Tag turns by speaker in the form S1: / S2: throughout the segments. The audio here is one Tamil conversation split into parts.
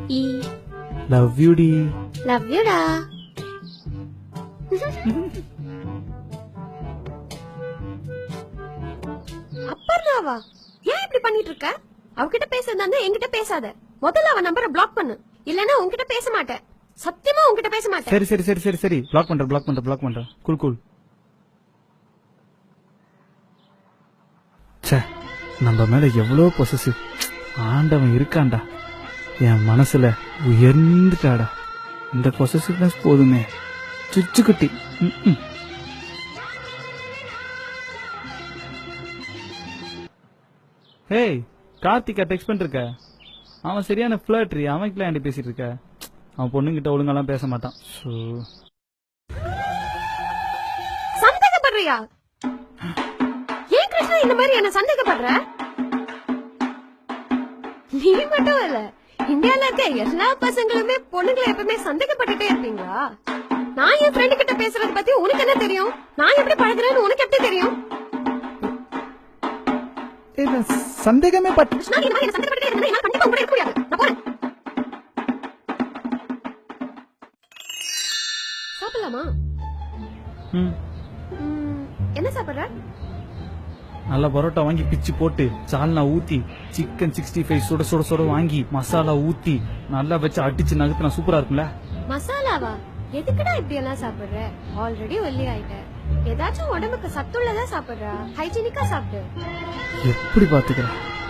S1: E.
S2: Love you, டி.
S1: Love you, டா. அப்பறாவா? ஏன் இப்படி பண்ணிட்டு இருக்க? அவகிட்ட பேசுறதா என்கிட்ட பேசாத. முதல்ல அவ நம்பரை பிளாக் பண்ணு. இல்லனா உன்கிட்ட பேச மாட்டேன். சத்தியமா உன்கிட்ட பேச மாட்டேன்.
S2: சரி சரி சரி சரி சரி பிளாக் பண்றேன். Cool cool. ச்சே, நம்ம மேல எவ்வளவு பொசசிவ். ஆண்டவன் இருக்கான்டா. என் மனசுல உயர்ந்துட்டாடா. இந்த பொசசிவ்னஸ் போதுமே. சுச்சுக்குட்டி. ஹேய், கார்த்திகா டெக்ஸ்ட் பண்ணிருக்க. அவன் சரியான ஃபிளர்ட்ரி. அவன் கிட்ட பேசிட்டு இருக்க. அவன் பொண்ணுங்கிட்ட ஒழுங்காலாம் பேச மாட்டான்.
S1: சந்தேகப்படுறியா? ஏன் கிருஷ்ணா இந்த மாதிரி என்ன சந்தேகப்படுற? நீ மட்டும் இல்ல, இந்தியால இருக்க எல்லா பசங்களுமே பொண்ணுங்களை எப்பவுமே சந்தேகப்பட்டுட்டே இருப்பீங்களா? நான் என் ஃப்ரெண்டு கிட்ட பேசுறத பத்தி உனக்கு என்ன தெரியும்? நான் எப்படி பழகுறேன்னு உனக்கு எப்படி தெரியும்?
S2: சந்தேகமே
S1: கிருஷ்ணா, நீ என்ன சந்தேகப்பட்டுட்டே இருந்தா என்னால கண்டிப்பா உங்க கூட இருக்க முடியாது. நான் போறேன். சாப்பிடலாமா? என்ன சாப்பிடுற?
S2: நல்ல பரோட்டா வாங்கி பிச்சு போட்டு சால்னா ஊத்தி சிக்கன் 65 சுட சுட சுட வாங்கி மசாலா ஊத்தி நல்லா வச்சு அடிச்சு நகர்த்தினா சூப்பரா இருக்கும்ல.
S1: மசாலாவா? எதுக்குடா இப்படி எல்லாம் சாப்பிடுற? ஆல்ரெடி ஒல்லி ஆயிட்ட. ஏதாச்சும் உடம்புக்கு சத்துள்ளதா சாப்பிடுறா. ஹைஜீனிக்கா சாப்பிடு.
S2: எப்படி பாத்துக்கிற?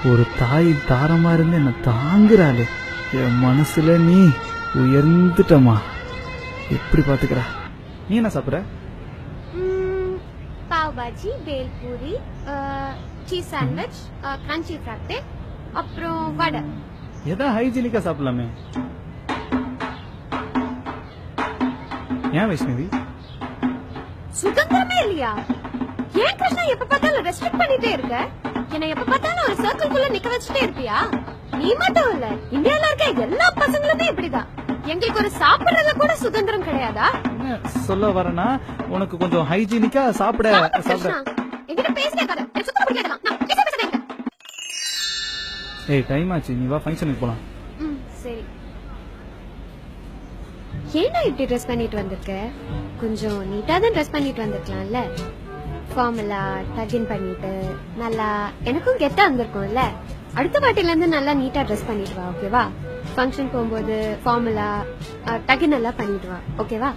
S2: ஒரு தாய் தாரமா இருந்து என்ன தாங்குறாளே. என் மனசுல நீ உயர்ந்துட்டமா. எப்படி பாத்துக்கிற? நீ என்ன சாப்பிடுற?
S1: பாவ் பாஜி, பேல் பூரி, சீஸ் சாண்ட்விச், கிரன்ச்சி ஃப்ராப்டே, அப்புறம் வடை.
S2: ஏதா ஹைஜீனிக்கா சாப்பிடலாமே. ஏன் வைஷ்ணவி?
S1: சுதந்திரமே இல்லையா? ஏன் கிருஷ்ணா எப்ப பார்த்தாலும் ரெஸ்ட்ரிக்ட் பண்ணிட்டே இருக்க? என்ன எப்ப பார்த்தாலும் ஒரு சர்க்கிள்குள்ள நிக்க வச்சுட்டே இருப்பியா? நீ மட்டும் இல்ல, இந்தியால இருக்க எல்லா பசங்களுமே இப்படிதான். எங்களுக்கு ஒரு சாப்பிடுறதுல கூட சுதந்திரம் கிடையாதா?
S2: சொல்ல வரனா உனக்கு கொஞ்சம் ஹைஜீனிக்கா சாப்பிட
S1: என்கிட்ட பேசிட்டே இருக்காத. எனக்கு சுத்தமா பிடிக்காதடா. நான் பேசுறேன்.
S2: ஏய், டைம் ஆச்சு. நீ வா, ஃபங்க்ஷனுக்கு போலாம்.
S1: சரி. ஏன்னா இப்படி ட்ரெஸ் பண்ணிட்டு வந்திருக்க? கொஞ்சம் நீட்டா தான் ட்ரெஸ் பண்ணிட்டு வந்திருக்கலாம்ல. ஃபார்மலா டகின் பண்ணிட்டு நல்லா எனக்கும் கெட்டா வந்திருக்கும்ல. அடுத்த வாட்டில இருந்து நல்லா நீட்டா ட்ரெஸ் பண்ணிட்டு வா, ஓகேவா? ஃபங்க்ஷன் போகும்போது ஃபார்மலா டகின் எல்லாம் பண்ணிட்டு வா, ஓகேவா?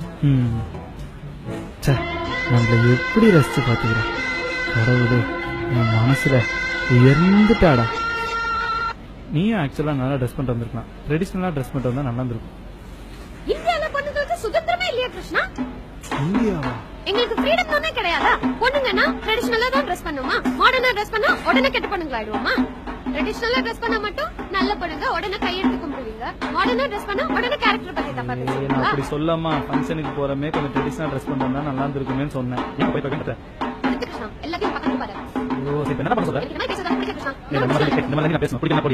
S2: நம்மள எப்படி ரசிச்சு பாத்துக்கிற கடவுளே. என் மனசுல உயர்ந்துட்டாடா. நீயும் ஆக்சுவலா நல்லா ட்ரெஸ் பண்ணிட்டு வந்திருக்கலாம். ட்ரெடிஷனலா ட்ரெஸ் பண்ணிட்டு வந்தா நல்லா இருந்திருக்கும்.
S1: இந்தியால பொண்ணுங்களுக்கு சுதந்திரமே இல்லையா கிருஷ்ணா?
S2: இந்தியாவா?
S1: எங்களுக்கு ஃப்ரீடம் தானே கிடையாதா? பொண்ணுங்கன்னா ட்ரெடிஷனலா தான் ட்ரெஸ் பண்ணுமா? மாடர்னா ட்ரெஸ் பண்ணா உடனே கெட்ட பொண்ணுங்க ஆயிடுவோமா? ட்ரெடிஷனலா ட்ரெஸ் பண்ணா மட்டும் நல்ல பொண்ணுங்க உடனே கையெடுத்து கும்பிடுவீங்க. மாடர்னா ட்ரெஸ் பண்ணா உடனே கேரக்டர் பத்தி தப்பா பேசுவீங்களா?
S2: அப்படி சொல்லாமா. ஃபங்க்ஷனுக்கு போறமே கொஞ்சம் ட்ரெடிஷனலா ட்ரெஸ் பண்ணிட்டு வந்தா நல்லா இருந்திருக்குமேன்னு சொன்னேன். ஏன் போய் பக்கத்துல
S1: கிருஷ்ணா எல்லாத்தையும் பக்கத்துல பாரு.
S2: ஓ, சரி, என்ன பண்ண சொல்ற?
S1: என்ன பேசுறதா? கிருஷ்ணா
S2: இந்த மாதிரி நான் பேசணும். பிடிக்கணும்.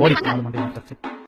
S2: போடி. ஓடி.